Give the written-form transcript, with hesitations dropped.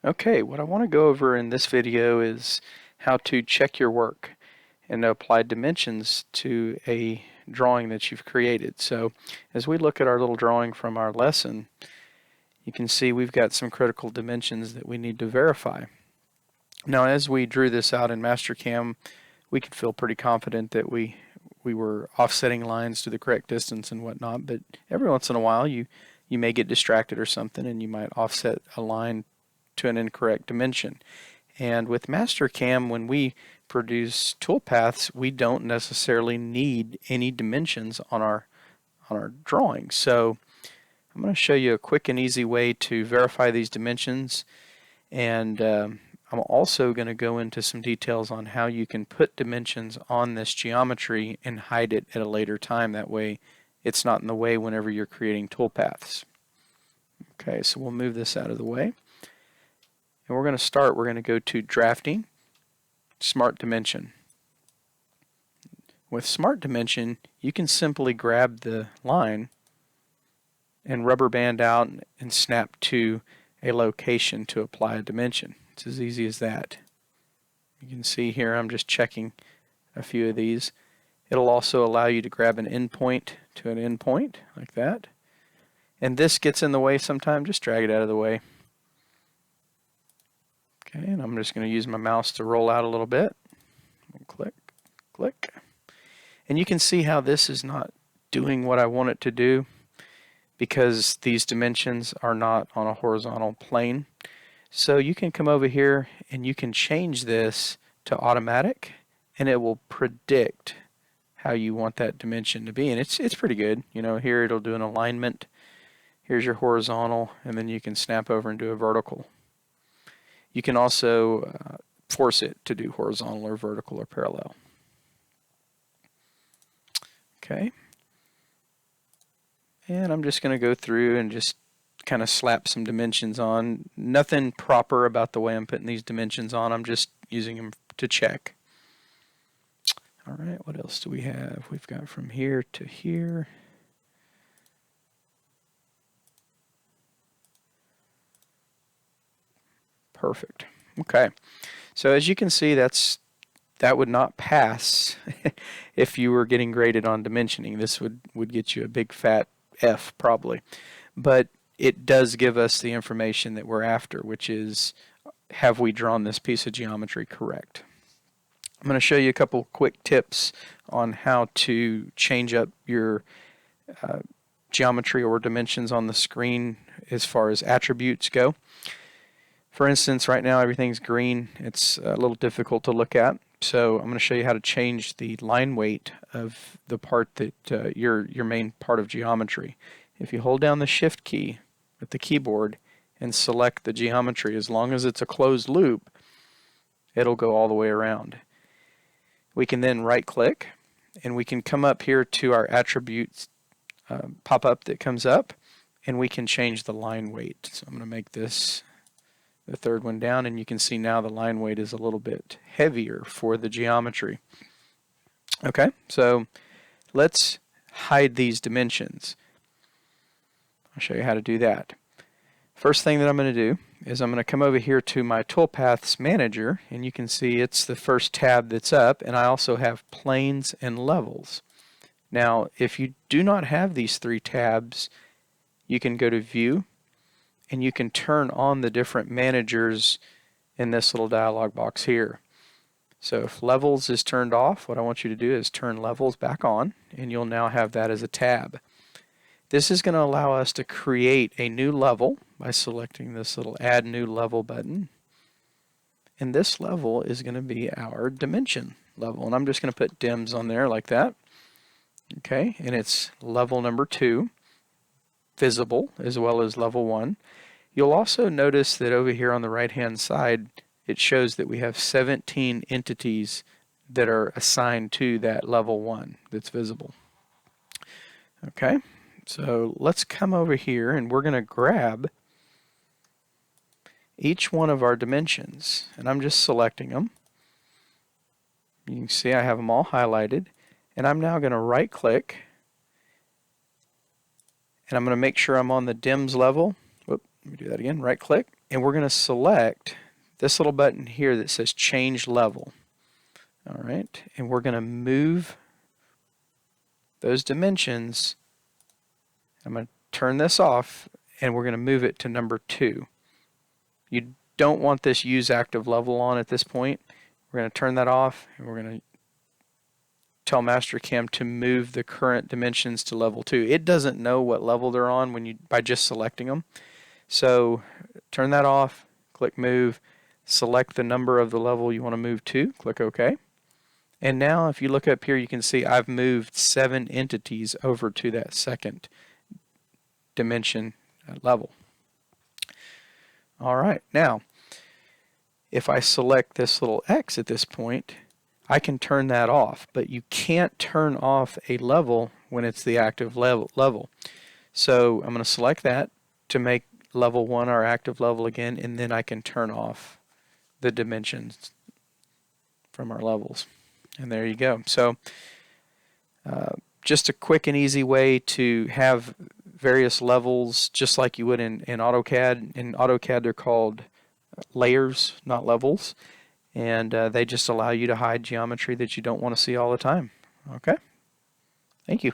Okay, what I want to go over in this video is how to check your work and apply dimensions to a drawing that you've created. So as we look at our little drawing from our lesson, you can see we've got some critical dimensions that we need to verify. Now as we drew this out in MasterCAM, we could feel pretty confident that we were offsetting lines to the correct distance and whatnot, but every once in a while you may get distracted or something and you might offset a line to an incorrect dimension. And with MasterCAM, when we produce toolpaths, we don't necessarily need any dimensions on our drawing. So I'm going to show you a quick and easy way to verify these dimensions, and I'm also going to go into some details on how you can put dimensions on this geometry and hide it at a later time. That way it's not in the way whenever you're creating toolpaths. Okay, so we'll move this out of the way. And we're going to go to Drafting, Smart Dimension. With Smart Dimension, you can simply grab the line and rubber band out and snap to a location to apply a dimension. It's as easy as that. You can see here I'm just checking a few of these. It'll also allow you to grab an endpoint to an endpoint like that. And this gets in the way sometimes, just drag it out of the way. Okay, and I'm just going to use my mouse to roll out a little bit. Click, click. And you can see how this is not doing what I want it to do because these dimensions are not on a horizontal plane. So you can come over here and you can change this to automatic, and it will predict how you want that dimension to be. And it's pretty good. You know, here it'll do an alignment. Here's your horizontal, and then you can snap over and do a vertical. You can also force it to do horizontal or vertical or parallel. Okay. And I'm just going to go through and just kind of slap some dimensions on. Nothing proper about the way I'm putting these dimensions on. I'm just using them to check. All right, what else do we have? We've got from here to here. Perfect. Okay, so as you can see, that would not pass if you were getting graded on dimensioning. This would get you a big fat F probably, but it does give us the information that we're after, which is, have we drawn this piece of geometry correct? I'm going to show you a couple quick tips on how to change up your geometry or dimensions on the screen as far as attributes go. For instance, right now everything's green. It's a little difficult to look at. So I'm going to show you how to change the line weight of the part that your main part of geometry. If you hold down the Shift key with the keyboard and select the geometry, as long as it's a closed loop, it'll go all the way around. We can then right click and we can come up here to our attributes pop-up that comes up, and we can change the line weight. So I'm going to make this the third one down, and you can see now the line weight is a little bit heavier for the geometry. Okay, so let's hide these dimensions. I'll show you how to do that. First thing that I'm going to do is I'm going to come over here to my Toolpaths Manager, and you can see it's the first tab that's up, and I also have planes and levels. Now if you do not have these three tabs, you can go to View, and you can turn on the different managers in this little dialog box here. So if levels is turned off, what I want you to do is turn levels back on, and you'll now have that as a tab. This is going to allow us to create a new level by selecting this little Add New Level button. And this level is going to be our dimension level. And I'm just going to put dims on there like that. Okay, and it's level number 2, visible, as well as level 1. You'll also notice that over here on the right hand side it shows that we have 17 entities that are assigned to that level 1 that's visible. Okay, so let's come over here and we're going to grab each one of our dimensions, and I'm just selecting them. You can see I have them all highlighted, and I'm now going to right click, and I'm going to make sure I'm on the dims level. Whoop, let me do that again. Right click, and we're going to select this little button here that says change level. All right, and we're going to move those dimensions. I'm going to turn this off, and we're going to move it to number 2. You don't want this use active level on at this point. We're going to turn that off, and we're going to tell MasterCAM to move the current dimensions to level 2. It doesn't know what level they're on by just selecting them. So turn that off, click move, select the number of the level you want to move to, click OK. And now if you look up here, you can see I've moved 7 entities over to that second dimension level. All right, now if I select this little X at this point, I can turn that off, but you can't turn off a level when it's the active level. So I'm going to select that to make level 1 our active level again, and then I can turn off the dimensions from our levels. And there you go. So just a quick and easy way to have various levels just like you would in AutoCAD. In AutoCAD they're called layers, not levels, and they just allow you to hide geometry that you don't want to see all the time. Okay? Thank you.